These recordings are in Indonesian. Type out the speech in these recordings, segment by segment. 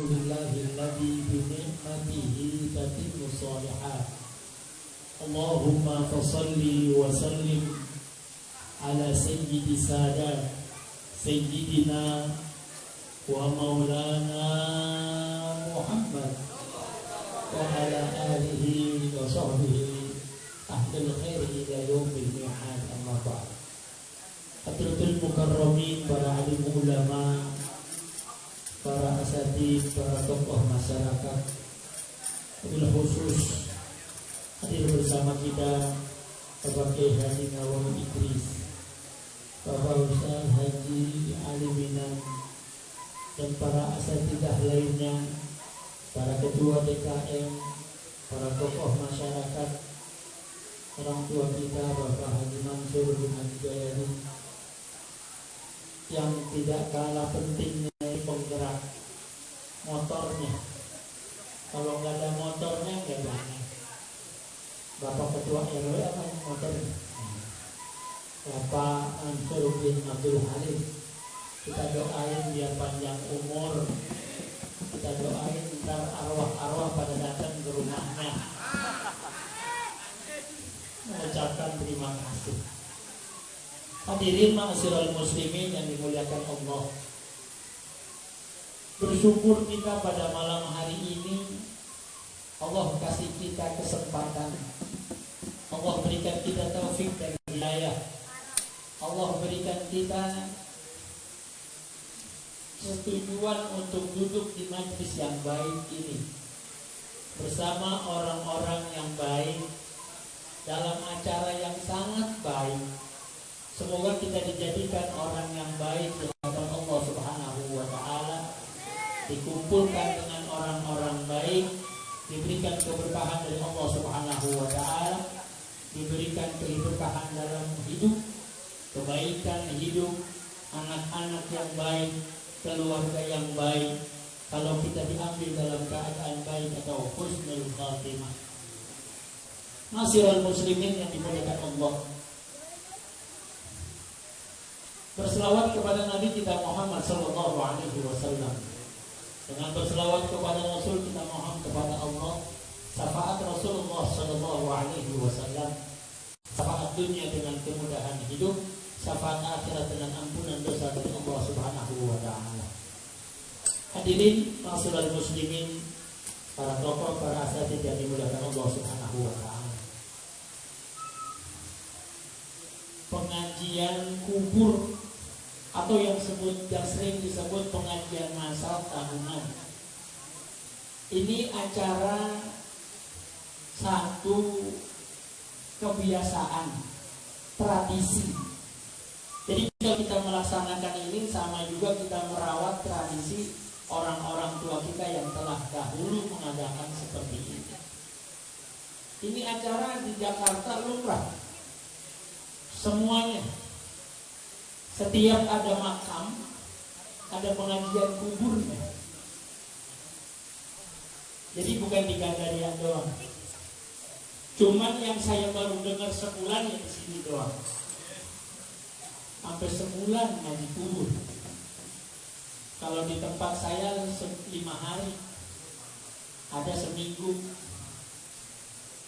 Alhamdulillahilladzi bi ni'matihi tatimmu shalihat. Allahumma fassalli wa sallim ala sayyidi sadat sayyidina wa maulana Muhammad wa ala alihi wa sahbihi ahlul khairi ila yaumil mi'ad. Amma ba'd. Hadratul mukarramin, para alim ulama, para asatidz, para tokoh masyarakat, wabil khusus hadir bersama kita Bapak Kiai Haji Nawawi Idris, Bapak Ustaz Haji Ali Minan, dan para asatidzah lainnya, para ketua DKM, para tokoh masyarakat, orang tua kita Bapak Haji Mansur bin Haji Jayadi, yang tidak kalah pentingnya penggerak motornya. Kalau nggak ada motornya nggak jalan. Bapak Ketua RW apa motornya? Bapak Mansur bin Abdul Halim. Kita doain dia panjang umur. Kita doain ntar arwah-arwah pada datang ke rumahnya, mengucapkan terima kasih. Hadirin ma'asyiral muslimin yang dimuliakan Allah, bersyukur kita pada malam hari ini Allah kasih kita kesempatan, Allah berikan kita taufik dan hidayah, Allah berikan kita kesetujuan untuk duduk di majlis yang baik ini bersama orang-orang yang baik dalam acara yang sangat baik. Semoga kita dijadikan orang yang baik di hadapan Allah Subhanahu wa Ta'ala, dikumpulkan dengan orang-orang baik, diberikan keberkahan dari Allah Subhanahu wa Ta'ala, diberikan keberkahan dalam hidup, kebaikan hidup, anak-anak yang baik, keluarga yang baik, kalau kita diambil dalam keadaan baik atau husnul khatimah. Ma'asyiral muslimin yang dimuliakan Allah, berselawat kepada Nabi kita Muhammad sallallahu alaihi wasallam. Dengan berselawat kepada Rasul kita mohon kepada Allah syafaat Rasulullah sallallahu alaihi wasallam, syafaat dunia dengan kemudahan hidup, syafaat akhirat dengan ampunan dosa dari Allah Subhanahu wa Ta'ala. Hadirin ma'asyiral muslimin, para tokoh, para asatidz yang dimuliakan Allah Subhanahu wa Ta'ala. Pengajian kubur atau yang sering disebut pengajian massal tahunan, ini acara satu kebiasaan, tradisi. Jadi kalau kita melaksanakan ini sama juga kita merawat tradisi orang-orang tua kita yang telah dahulu mengadakan seperti ini. Ini acara di Jakarta lumrah semuanya. Setiap ada makam, ada pengajian kuburnya. Jadi bukan di Gandaria doang. Cuman yang saya baru dengar sebulan ya di sini doang. Sampai sebulan ngaji kubur. Kalau di tempat saya 5 hari, ada seminggu,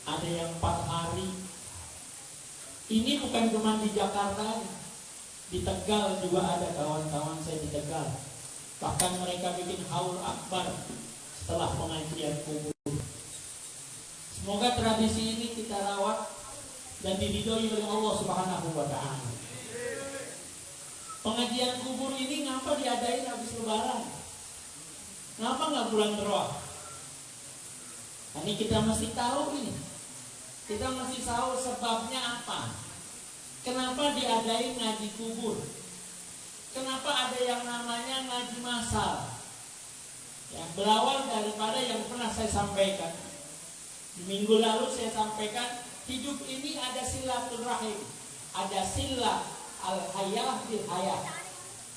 ada yang 4 hari. Ini bukan cuma di Jakarta. Di Tegal juga ada kawan-kawan saya di Tegal. Bahkan mereka bikin haul akbar setelah pengajian kubur. Semoga tradisi ini kita rawat dan diridhoi oleh Allah Subhanahu wa Ta'ala. Pengajian kubur ini ngapa diadain habis lebaran? Ngapa nggak bulan Roh? Ini kita mesti tahu ini. Kita mesti tahu sebabnya apa. Kenapa diadain ngaji kubur? Kenapa ada yang namanya ngaji massal? Yang berawal daripada yang pernah saya sampaikan. Di minggu lalu saya sampaikan, hidup ini ada silaturahim, ada silah al-hayah bil hayah,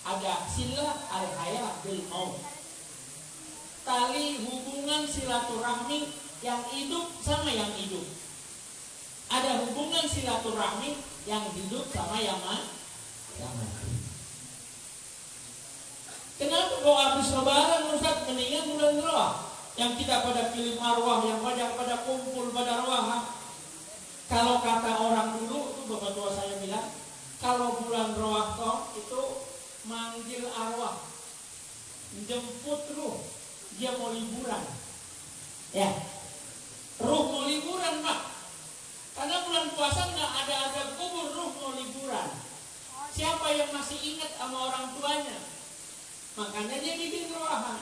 ada silah al-hayah bil maut. Tali hubungan silaturahmi yang hidup sama yang hidup. Ada hubungan silaturahmi yang hidup sama yang mati. Kenapa kau habis lebaran Ustaz? Mendingan bulan roh yang kita pada kirim arwah, yang pada kumpul pada arwah. Kalau kata orang dulu itu bapak tua saya bilang, kalau bulan roh itu manggil arwah, jemput ruh, dia mau liburan. Ya, ruh mau liburan Pak. Karena bulan puasa nggak ada kubur, ruh mau liburan. Siapa yang masih ingat sama orang tuanya? Makanya dia bikin ruahan.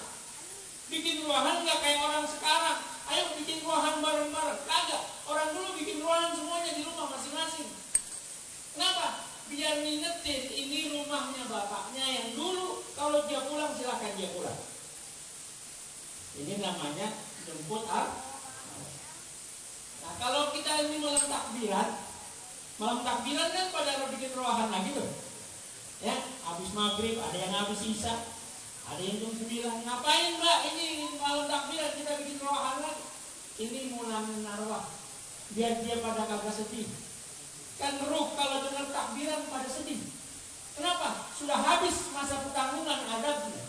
Bikin ruahan nggak kayak orang sekarang. Ayo bikin ruahan bareng-bareng. Kagak. Orang dulu bikin ruahan semuanya di rumah masing-masing. Kenapa? Biar ngingetin ini rumahnya bapaknya yang dulu. Kalau dia pulang silakan dia pulang. Ini namanya jemput Nah kalau kita ini malam takbiran kan pada bikin ruahan lagi tuh. Ya, habis maghrib ada yang habis isya. Ada yang jam 9, ngapain Mbak? Ini malam takbiran kita bikin ruahan lagi. Ini ngulangin arwah, biar dia pada kagak sedih. Kan ruh kalau dengar takbiran pada sedih. Kenapa? Sudah habis masa pertanggungan adabnya.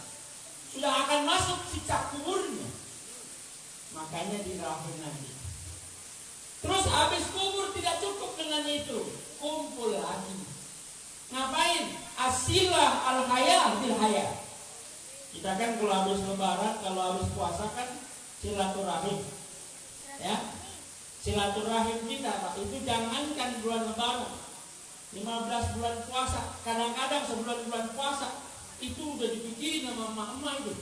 Sudah akan masuk siksa kuburnya. Makanya dirahin lagi. Terus habis kubur tidak cukup dengan itu, kumpul lagi. Ngapain? Asilah al-haya bil-haya. Kita kan kalau habis lebaran, kalau habis puasa kan silaturahim. Ya. Silaturahim kita, Pak, itu jangankan bulan lebaran. 15 bulan puasa, kadang-kadang sebulan bulan puasa itu udah dipikirin sama emak-emak itu.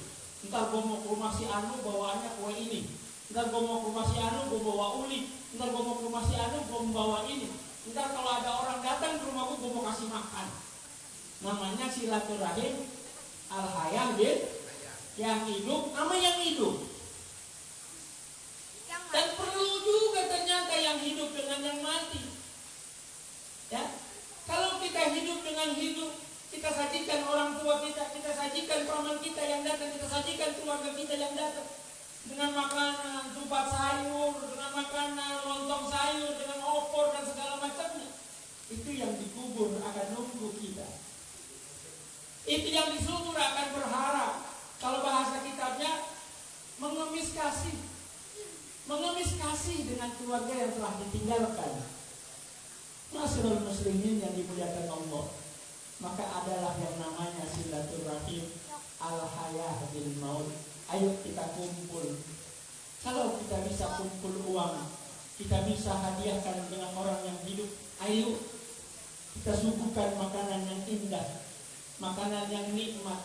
Ntar gua mau ke rumah si Anu bawaannya kue ini. Ntar gua mau ke rumah si Anu gua bawa uli. Ntar gua mau ke rumah si Anu gua membawa ini. Ntar kalau ada orang datang ke rumah gua mau kasih makan. Namanya silaturahim al-hayah bil, yang hidup sama yang hidup. Dan perlu juga ternyata yang hidup dengan yang mati. Ya, kalau kita hidup dengan hidup, kita sajikan orang tua kita sajikan paman kita yang datang, kita sajikan keluarga kita yang datang dengan makanan, supat sayur, dengan makanan, lontong sayur, dengan opor dan segala macamnya. Itu yang dikubur akan nunggu kita. Itu yang disubur akan berharap. Kalau bahasa kitabnya mengemis kasih. Mengemis kasih dengan keluarga yang telah ditinggalkan. Masyarul muslimin yang dimuliakan Allah, maka adalah yang namanya silaturahim al-hayah bil maut. Ayo kita kumpul. Kalau kita bisa kumpul uang, kita bisa hadiahkan dengan orang yang hidup. Ayo kita suguhkan makanan yang indah, makanan yang nikmat,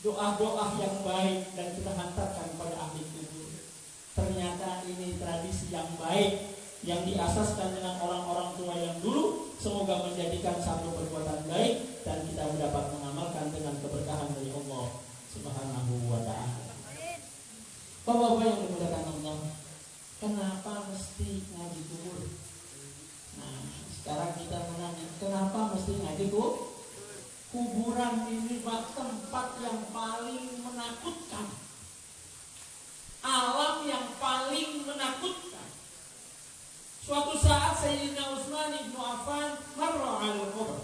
doa-doa yang baik, dan kita hantarkan pada ahli kubur. Ternyata ini tradisi yang baik yang diasaskan dengan orang-orang tua yang dulu. Semoga menjadikan satu perbuatan baik dan kita dapat mengamalkan dengan keberkahan dari Allah Subhanahu wa ta'ala. Bapak-bapak yang dimuliakan Allah, kenapa mesti ngaji kubur? Nah, sekarang kita menanya, kenapa mesti ngaji kubur? Kuburan ini tempat yang paling menakutkan, alam yang paling menakutkan. Suatu saat Sayyidina Utsman bin Affan marra 'alal qubur.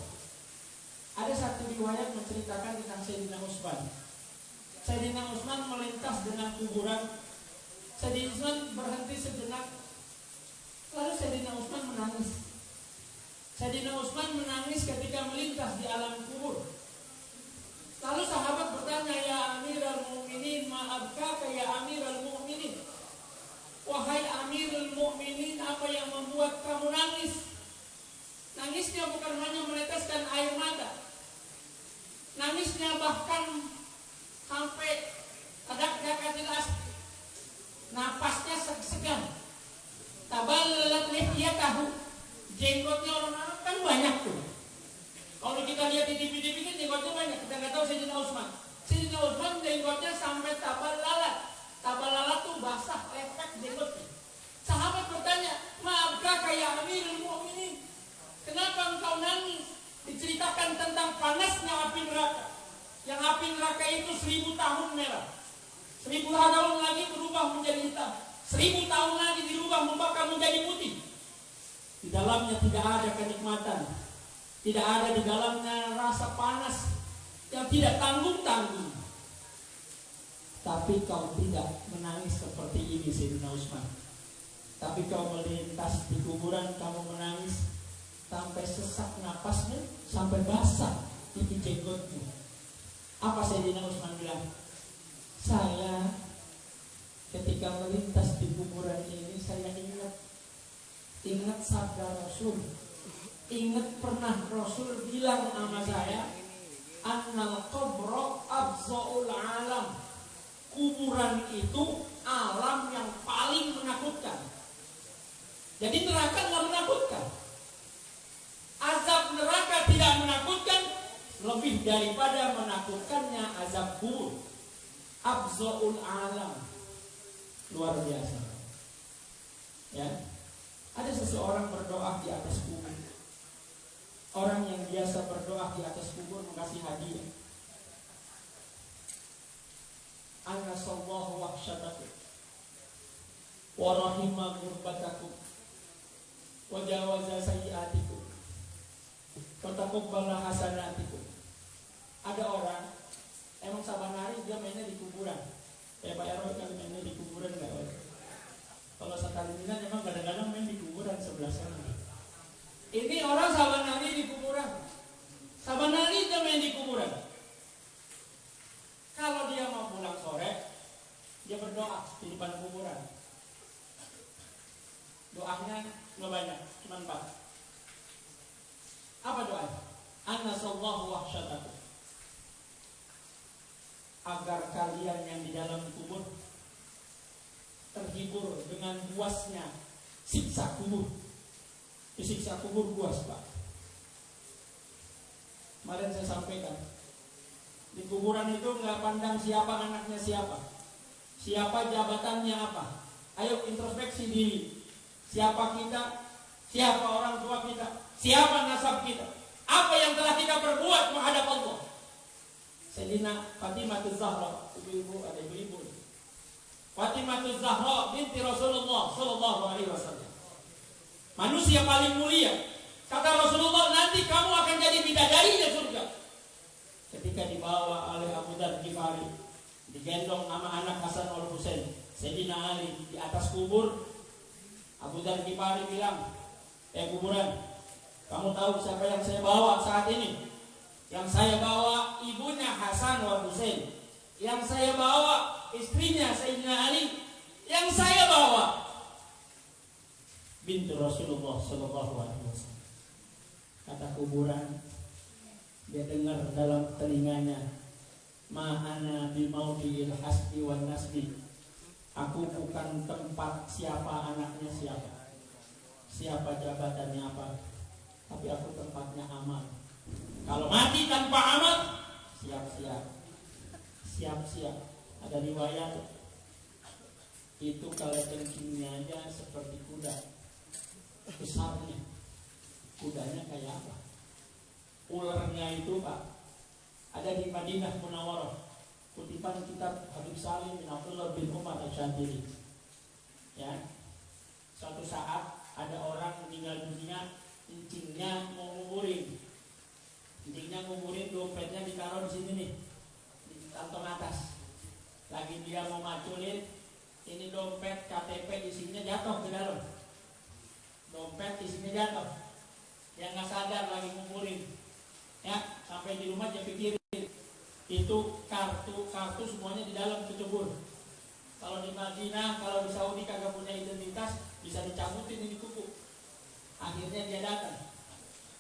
Ada satu riwayat menceritakan tentang Sayyidina Utsman. Sayyidina Utsman melintas dengan kuburan. Sayyidina Utsman berhenti sejenak. Lalu Sayyidina Utsman menangis. Sayyidina Utsman menangis ketika melintas di alam kubur. Lalu sahabat bertanya, "Ya Amirul Mukminin, ma'abkaka ya Amirul Mukminin?" Wahai Amirul Mukminin, apa yang membuat kamu nangis? Nangisnya bukan hanya meneteskan air mata. Nangisnya bahkan sampai adak-dakatil asli. Napasnya segan. Taballalat lihiyatahu. Jenggotnya orang-orang kan banyak tuh. Kalau kita lihat di TV-TV kan jenggotnya banyak. Kita nggak tahu Sayyidina Utsman. Sayyidina Utsman jenggotnya sampai taballalat. Taballalat tuh basah, lepek jenggotnya. Sahabat bertanya, "Maafkah ya Amirul Mukminin? Kenapa engkau nangis?" Diceritakan tentang panasnya api neraka. Yang api neraka itu 1000 tahun merah. 1000 tahun lagi berubah menjadi hitam. 1000 tahun lagi dirubah membakar menjadi putih. Di dalamnya tidak ada kenikmatan. Tidak ada di dalamnya rasa panas. yang tidak tanggung-tanggung. Tapi kau tidak menangis seperti ini Sayyidina Utsman. Tapi kau melintas di kuburan, kamu menangis sampai sesak napasmu, sampai basah pipi jenggotmu. Apa Sayyidina Utsman bilang? Saya ketika melintas di kuburan ini, saya ingat sabda Rasul. Ingat pernah Rasul bilang sama saya, annal qabra abzaul alam. Kuburan itu alam yang paling menakutkan. Jadi neraka nggak menakutkan. Azab neraka tidak menakutkan lebih daripada menakutkannya azab kubur. Abzaul alam, luar biasa. Ya, ada seseorang berdoa di atas kubur. Orang yang biasa berdoa di atas kubur mengasih hadiah. Anna sallahu wahsyatakum wa rahima gurbatakum wa jawaza sayyiatikum wa taqabbala hasanatikum. Ada orang emang saban hari dia mainnya di kuburan. Pak Eroi kan mainnya di kuburan enggak? Kalau sekali minan emang kadang-kadang main di kuburan sebelah sana. Ini orang saban hari di kuburan. Saban hari dia main di kuburan. Kalau dia mau pulang sore, dia berdoa di depan kuburan. Doanya nggak banyak, cuma 4. Apa doanya? Anna sallahu wahsyatakum. Agar kalian yang di dalam kubur terhibur dengan puasnya siksa kubur. Siksa kubur puas, Pak. Kemarin saya sampaikan, di kuburan itu nggak pandang siapa anaknya siapa jabatannya apa. Ayo introspeksi diri. Siapa kita? Siapa orang tua kita? Siapa nasab kita? Apa yang telah kita perbuat menghadap Allah? Sayyidina Fatimah Zahra, ibu-ibu, ada ibu-ibu. Fatimah Zahra binti Rasulullah Sallallahu Alaihi Wasallam. Manusia paling mulia. Kata Rasulullah, nanti kamu akan jadi bidadarinya surga. Ketika dibawa oleh Abu Dzar Ghifari, digendong sama anak Hasan wal Husain, Sayyidina Ali di atas kubur, Abu Dzar Ghifari bilang, kuburan, kamu tahu siapa yang saya bawa saat ini? Yang saya bawa ibunya Hasan wal Husain, yang saya bawa istrinya Sayyidina Ali, yang saya bawa bintu Rasulullah Sallallahu Alaihi Wasallam. Kata kuburan, dia dengar dalam telinganya, ma'ana bimaudil hasbi wan nasbi. Aku bukan tempat siapa anaknya siapa jabatannya apa, tapi aku tempatnya amal. Kalau mati tanpa amal, siap-siap. Ada riwayat itu kalau kencingnya aja seperti kuda besarnya. Kudanya kayak apa? Ularnya itu, Pak, ada di Madinah Munawwarah. Kutipan kitab Habib Salim bin Abdullah bin Umar Asy-Syadzili. Ya. Suatu saat ada orang meninggal dunia, kencingnya mau nguburin. Kencingnya nguburin, dompetnya ditaruh di sini nih, di kantong atas. Lagi dia mau maculin, ini dompet KTP isinya jatuh ke dalam. Dompet isinya jatuh. Yang nggak sadar lagi ngumpulin, ya, sampai di rumah dia pikirin itu kartu semuanya di dalam kecebur. Kalau di Madinah, kalau di Saudi kagak punya identitas, bisa dicabutin ini kuku. Akhirnya dia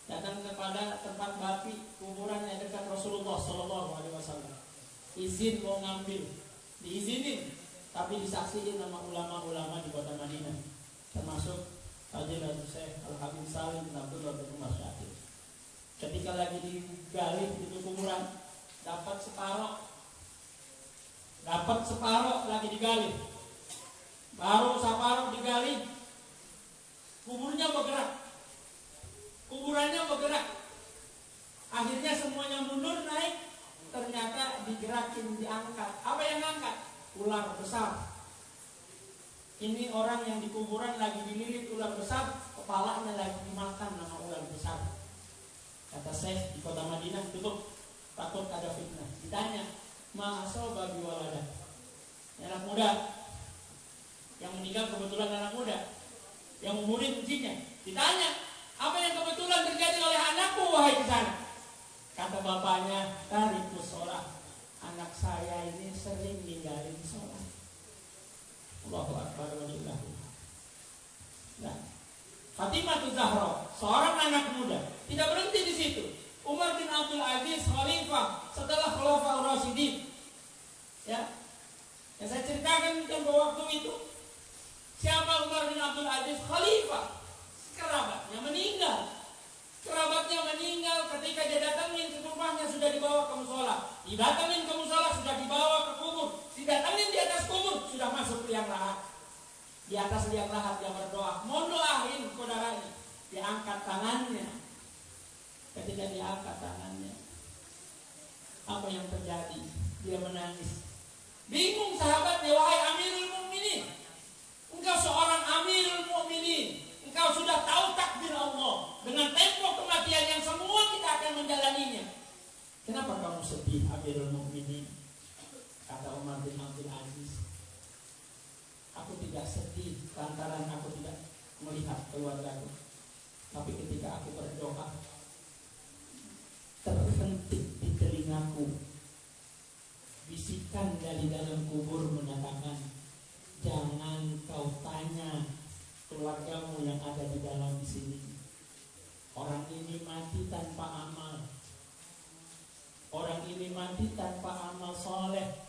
datang kepada tempat baki kuburan yang dekat Rasulullah Sallallahu Alaihi Wasallam. Izin mau ngambil, diizinin, tapi disaksiin sama ulama-ulama di kota Madinah, termasuk Fadilatul Syekh Al-Habib Salim bin Abdullah bin Umar Syakir. Ketika lagi digali di kuburan, dapat separoh lagi digali, baru separoh digali, kuburannya bergerak. Akhirnya semuanya mundur naik, ternyata digerakin, diangkat. Apa yang ngangkat? Ular besar. Ini orang yang di kuburan lagi dililit ular besar, kepalanya lagi dimakan sama ular besar. Kata Syekh di kota Madinah, tutup. takut ada fitnah. Ditanya, ma asoba biwaladak, anak muda yang meninggal kebetulan anak muda, yang umurnya kuncinya. Ditanya, apa yang kebetulan terjadi oleh anakku wahai kesana? Kata bapaknya, tarik musola, anak saya ini sering ninggalin sholat. Allahu Akbar walillah. Nah, Fatimah Zahra, seorang anak muda, tidak berhenti di situ. Umar bin Abdul Aziz khalifah setelah Khulafaur Rasyidin. Ya. Yang saya ceritakan tempo waktu itu, siapa Umar bin Abdul Aziz khalifah? Kerabatnya meninggal. Kerabatnya meninggal ketika dia datangin ke rumahnya sudah dibawa ke musola. Didatangin ke musola sudah dibawa ke kubur. Didatangin di atas kubur sudah masuk liang lahat. Di atas liang lahat dia berdoa, mohon doain saudaranya. Diangkat tangannya. Ketika diangkat tangannya, apa yang terjadi? Dia menangis. Bingung sahabatnya, wahai Amirul Mukminin, engkau seorang Amirul Mukminin, engkau sudah tahu takdir Allah dengan tempo kematian yang semua kita akan menjalaninya. Kenapa kamu sedih, Amirul Mukminin? Kata Umar bin Abdul Aziz, aku tidak sedih lantaran aku tidak melihat keluargaku, tapi ketika aku berdoa, terhentik di telingaku bisikan dari dalam kubur menyatakan, jangan kau tanya keluargamu yang ada di dalam di sini. Orang ini mati tanpa amal. Orang ini mati tanpa amal soleh.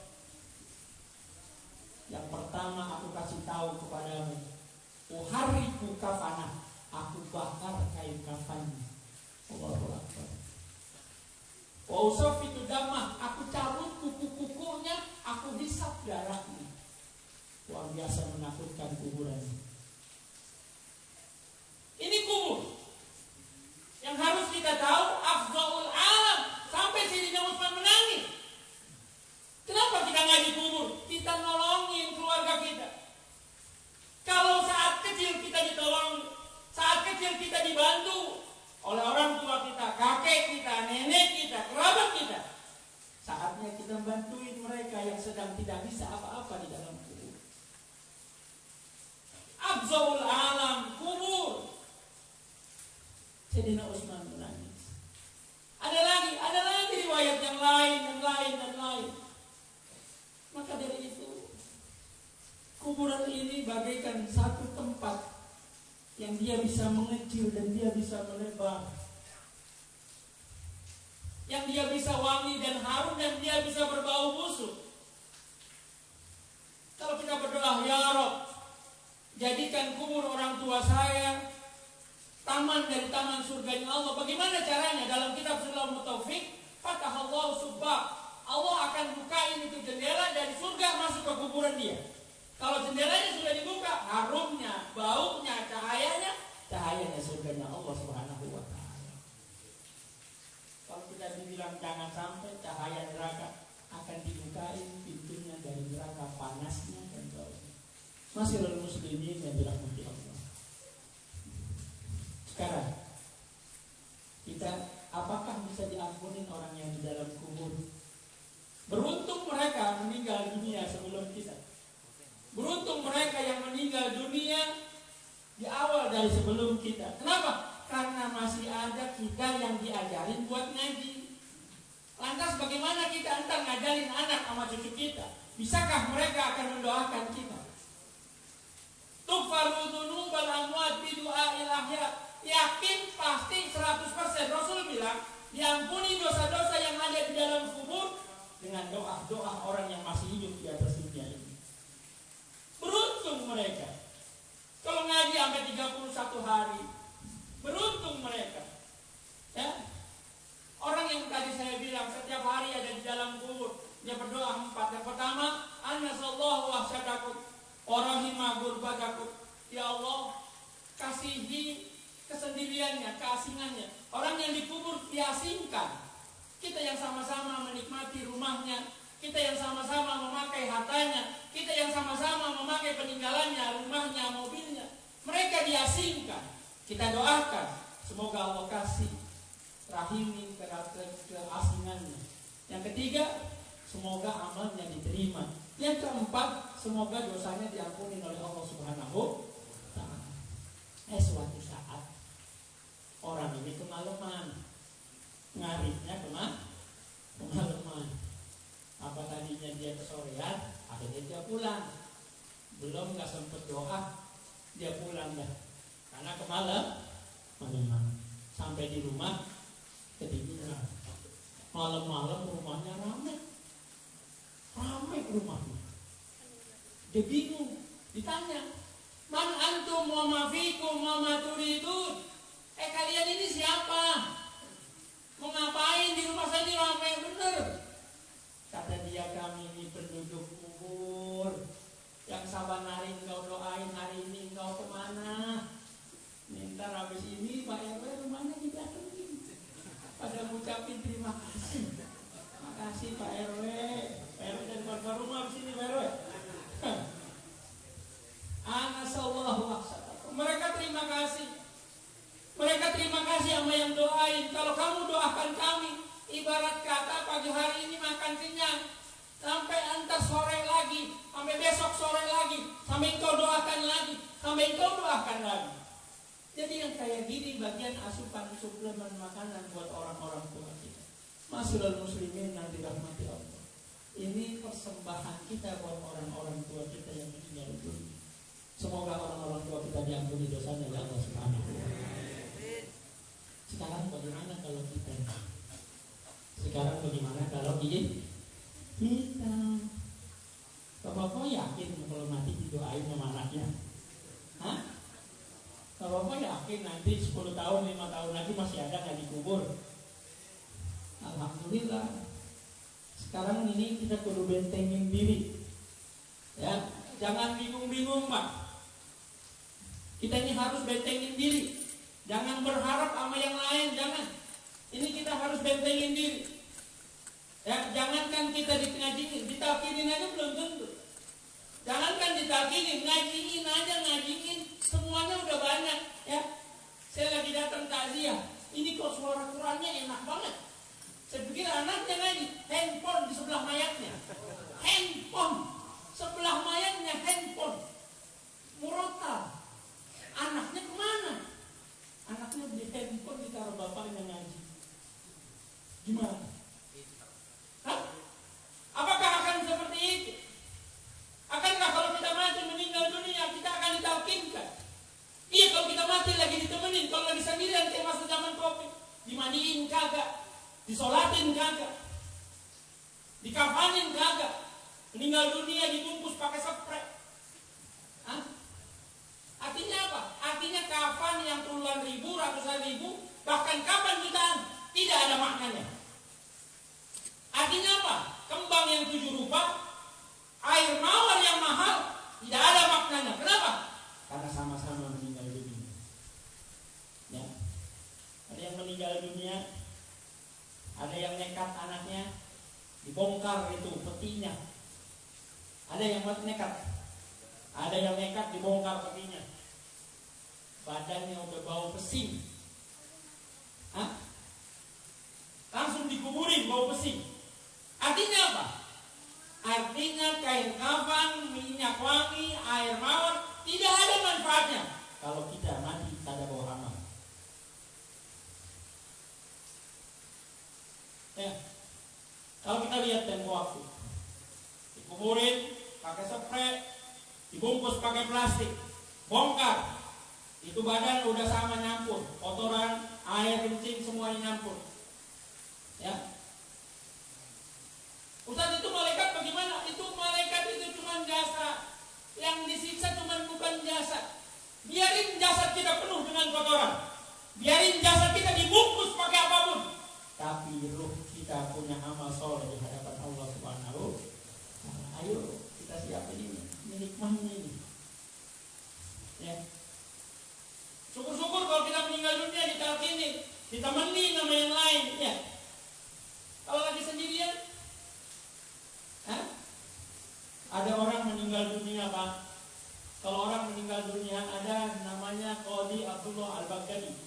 Yang pertama aku kasih tahu kepadamu, uhariku kafanah, aku bakar kain kafannya. Allahu Akbar. Wa usafitu damah, aku cabut kuku-kukunya, aku hisap darahnya. Luar biasa menakutkan kuburan. Ini kubur yang harus kita tahu afdhalul alam. Sampai Sayyidina Utsman menangis. Kenapa kita ngaji kubur? Kita nolongin keluarga kita. Kalau saat kecil kita ditolong, saat kecil kita dibantu oleh orang tua kita, kakek kita, nenek kita, kerabat kita, saatnya kita bantuin mereka yang sedang tidak bisa apa-apa di dalam kubur. Afdhalul alam, kubur. Sayyidina Utsman menangis. Ada lagi riwayat yang lain dan lain. Maka dari itu, kuburan ini bagaikan satu tempat yang dia bisa mengecil dan dia bisa melebar, yang dia bisa wangi dan harum dan dia bisa berbau busuk. Kalau kita berdoa, ya Rabb, jadikan kubur orang tua saya taman dari taman surganya Allah. Bagaimana caranya? Dalam kitab Sulaiman Taufik, fatahallahu subba, Allah akan bukain itu jendela dari surga masuk ke kuburan dia. Kalau jendelanya sudah dibuka, harumnya, baunya, cahayanya surganya Allah Subhanahu wa Ta'ala. Kalau kita dibilang jangan sampai cahaya neraka, akan dibukain pintunya dari neraka, panasnya dan baunya. Masyiral muslimin yang dirahmati Allah. Sekarang kita, apakah bisa diampuni orang yang di dalam kubur? Beruntung mereka meninggal dunia sebelum kita. Beruntung mereka yang meninggal dunia di awal dari sebelum kita. Kenapa? Karena masih ada kita yang diajarin buat ngaji. Lantas bagaimana kita entar ngajarin anak sama cucu kita? Bisakah mereka akan mendoakan kita? Tughfaru dzunubal amwat bi du'ail ahya. Yakin pasti 100%. Rasul bilang, diampuni dosa-dosa yang ada di dalam kubur dengan doa-doa orang yang masih hidup di atas dunia ini. Beruntung mereka. Kalau ngaji sampai 31 hari, beruntung mereka. Ya. Orang yang tadi saya bilang setiap hari ada di dalam kubur, dia berdoa 4. Yang pertama, anasallahu wahsyatakum wa rahima gurbatakum. Ya Allah, kasihi kesendiriannya, keasingannya. Orang yang dikubur diasingkan. Kita yang sama-sama menikmati rumahnya, kita yang sama-sama memakai hartanya, kita yang sama-sama memakai peninggalannya, rumahnya, mobilnya. Mereka diasingkan. Kita doakan, semoga Allah kasih rahimin keasingannya, Yang ketiga, semoga amalnya diterima. Yang keempat, semoga dosanya diampuni oleh Allah Subhanahu wa Ta'ala. Suatu saat orang ini kemalaman, ngaritnya kemalaman. Apa tadinya dia kesorean, akhirnya dia pulang. Belum nggak sempet doa, dia pulang dah. Karena kemalaman. Sampai di rumah ketiduran. Malam-malam rumahnya ramai rumahnya. Dia bingung, ditanya, man antum wa ma fikum wa ma turidun. Kalian ini siapa? Mau ngapain di rumah saya ini ramai bener? Kata dia, kami ini penduduk kubur. Yang saban hari engkau doain, hari ini engkau kemana? Minta habis ini Pak RW rumahnya didatengin. Pada ngucapin terima kasih. Makasih Pak RW. Pak RW dari keluarga rumah habis ini Pak RW. Anasallahu aksatakum. Mereka terima kasih. Mereka terima kasih sama yang doain. Kalau kamu doakan kami, ibarat kata pagi hari ini makan kenyang, sampai antar sore lagi, sampai besok sore lagi, sampai engkau doakan lagi, sampai engkau doakan lagi. Jadi yang kayak gini bagian asupan suplemen makanan buat orang-orang tua kita. Masyaallah muslimin yang dirahmati Allah. Ini persembahan kita buat orang-orang tua kita yang meninggal dunia. Semoga orang-orang tua kita diampuni dosanya ya Allah Subhanahu wa Ta'ala. Sekarang bagaimana kalau kita? Sekarang bagaimana kalau kita? Bapak yakin kalau mati didoain sama anaknya? Hah? Bapak yakin nanti 10 tahun, 5 tahun lagi masih ada nggak dikubur? Alhamdulillah. Sekarang ini kita perlu bentengin diri. Ya, jangan bingung-bingung, Pak. Kita ini harus bentengin diri. Jangan berharap sama yang lain, jangan. Ini kita harus bentengin diri. Ya, jangankan kita ditalkinin aja belum tentu. Jangankan ditalkinin, ngajiin aja, ngajiin semuanya udah banyak. Ya, saya lagi datang takziah. Ini kok suara Qurannya enak banget. Saya pikir anaknya ngaji, handphone di sebelah mayatnya. Handphone sebelah mayatnya, handphone. Murotal. Anaknya kemana? Anaknya di handphone ditaruh bapaknya ngaji. Gimana? Hah? Apakah akan seperti itu? Akankah kalau kita mati meninggal dunia kita akan ditalkinkan? Iya, kalau kita mati lagi ditemenin. Kalau lagi sendirian kayak masa zaman Covid, dimandiin kagak, disolatin kagak, dikafanin kagak, meninggal dunia dibungkus pakai spray. Hah? Artinya apa? Artinya kafan yang puluhan ribu, ratusan ribu, bahkan kapan jutaan, tidak ada maknanya. Artinya apa? Kembang yang 7 rupa, air mawar yang mahal, tidak ada maknanya. Kenapa? Karena sama-sama meninggal dunia. Ya. Ada yang meninggal dunia, ada yang nekat anaknya dibongkar itu petinya. Ada yang nekat, ada yang nekat dibongkar petinya. Badannya udah bau pesing. Hah? Langsung dikuburin bau pesing. Artinya apa? Artinya kain kafan, minyak wangi, air mawar tidak ada manfaatnya kalau kita mati tak ada bawa amal. Ya. Kalau kita lihat tempo waktu, dikuburin pakai spray, dibungkus pakai plastik, bongkar, itu badan udah sama nyampur, kotoran, air, kencing semuanya nyampur. Ya. Ustaz, itu malaikat bagaimana? Itu malaikat itu cuma jasa. Yang disiksa cuma bukan jasa. Biarin jasad kita penuh dengan kotoran. Biarin jasad kita dibungkus pakai apapun. Tapi ruh kita punya amal soleh di hadapan Allah Subhanahu. Ayo kita siapin ini, menikmahnya ini. Ya. Syukur-syukur kalau kita meninggal dunia ditalkinin, ditemenin sama yang lain. Ya. Kalau lagi sendirian, ada orang meninggal dunia, Pak. Kalau orang meninggal dunia ada namanya Qadi Abdullah Al-Baghdadi.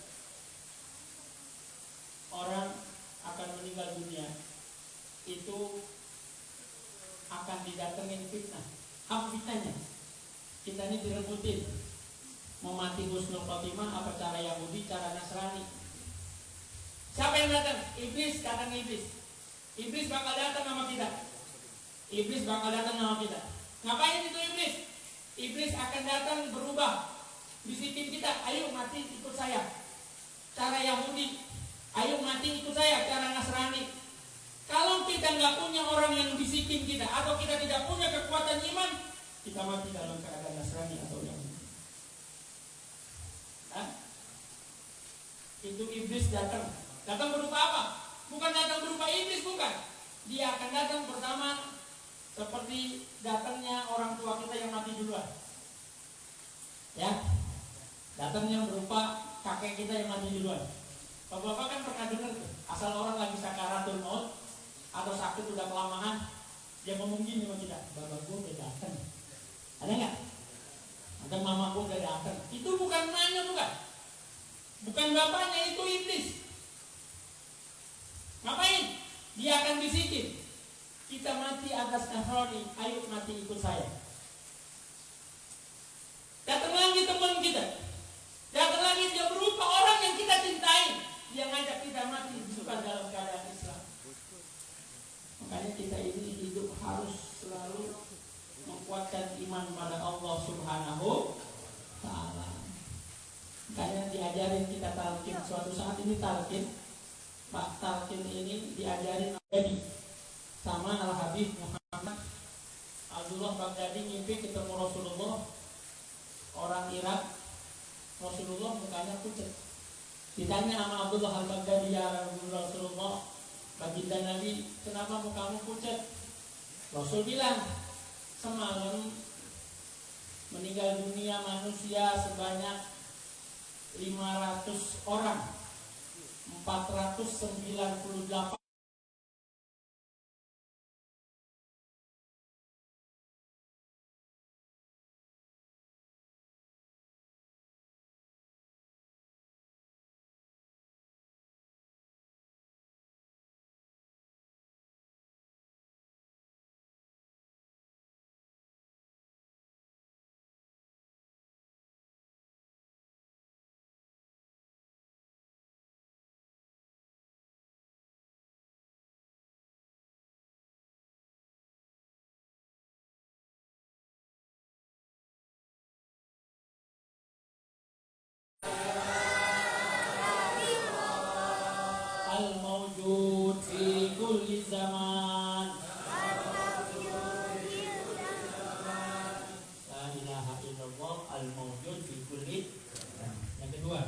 Orang akan meninggal dunia. itu akan didatengin fitnah. Apa fitnahnya? Kita ini direbutin, mau mati husnul khotimah apa cara Yahudi, cara Nasrani. Siapa yang datang? Iblis, datang iblis. Iblis bakal datang sama kita. Iblis bakal datang sama kita. Ngapain itu iblis? Iblis akan datang berubah, bisikin kita, ayo mati ikut saya, cara Yahudi. Ayo mati ikut saya, cara Nasrani. Kalau kita nggak punya orang yang bisikin kita, atau kita tidak punya kekuatan iman, kita mati dalam keadaan Nasrani atau Yahudi. Nah, itu iblis datang. Datang berupa apa? Bukan datang berupa iblis, bukan. Dia akan datang pertama seperti datangnya orang tua kita yang mati duluan. Ya, datangnya berupa kakek kita yang mati duluan. Bapak-bapak kan pernah dengar tuh, asal orang lagi sakaratul maut atau sakit udah kelamaan, dia ngomong gini sama kita, bapak gue udah datang. Ada nggak? Ada mama gue udah datang. Itu bukan emaknya, bukan bapaknya, itu iblis. Ngapain? Dia akan bisikin, kita mati atas Nasrani, ayo mati ikut saya. Datang lagi teman kita, datang lagi dia berupa orang yang kita cintai, dia ngajak kita mati bukan dalam keadaan Islam. Makanya kita ini hidup harus selalu menguatkan iman pada Allah Subhanahu Ta'ala. Makanya diajarin kita talqin. Suatu saat ini talqin, Pak talqin ini diajarin Baghdadi sama Al-Habib Muhammad Abdullah Baghdadi. Mimpi ketemu Rasulullah, orang Irak. Rasulullah mukanya pucat. Ditanya sama Abdullah Al-Baghdadi, ya Rasulullah, baginda Nabi, kenapa mukamu pucat? Rasul bilang, semalam meninggal dunia manusia sebanyak 500 orang, 498 al-mawjud fi kulli zaman. La ilaha illallah al-mawjud fi kulli zaman. Yang kedua,